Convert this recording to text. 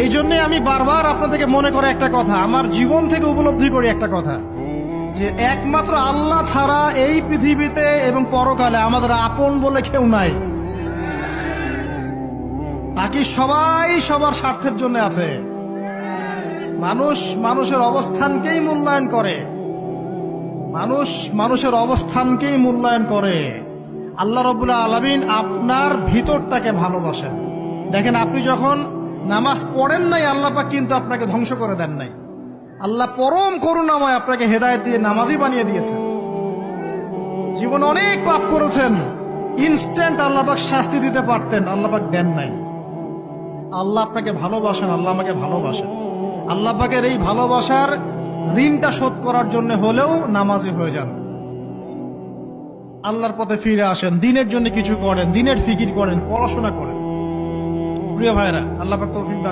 এই জন্যে আমি বারবার আপনাদেরকে মনে করে একটা কথা, আমার জীবন থেকে উপলব্ধি করি একটা কথা, যে একমাত্র আল্লাহ ছাড়া এই পৃথিবীতে এবং পরকালে আমাদের আপন বলে কেউ নাই। বাকি সবাই সবার স্বার্থের জন্য আছে। মানুষ মানুষের অবস্থানকেই মূল্যায়ন করে, মানুষ মানুষের অবস্থানকেই মূল্যায়ন করে। আল্লাহ রাব্বুল আলামিন আপনার ভিতরটাকে ভালোবাসেন। দেখেন, আপনি যখন নামাজ পড়েন নাই, আল্লাহ পাক কিন্তু আপনাকে ধ্বংস করে দেন নাই। আল্লাহ পরম করুণাময় আপনাকে হেদায়েত দিয়ে নামাজি বানিয়ে দিয়েছেন। জীবনে অনেক পাপ করেছেন, ইনস্ট্যান্ট আল্লাহ পাক শাস্তি দিতে পারতেন, আল্লাহ পাক দেন নাই। আল্লাহ আপনাকে ভালোবাসেন, আল্লাহ আমাকে ভালোবাসেন। আল্লাহ পাকের এই ভালোবাসার ঋণটা শোধ করার জন্য হলেও নামাজি হয়ে যান, আল্লাহর পথে ফিরে আসেন, দিনের জন্য কিছু করেন, দিনের ফিকির করেন, পড়াশোনা করেন। প্রিয় ভাইরা, আল্লাহ পাক তৌফিক দান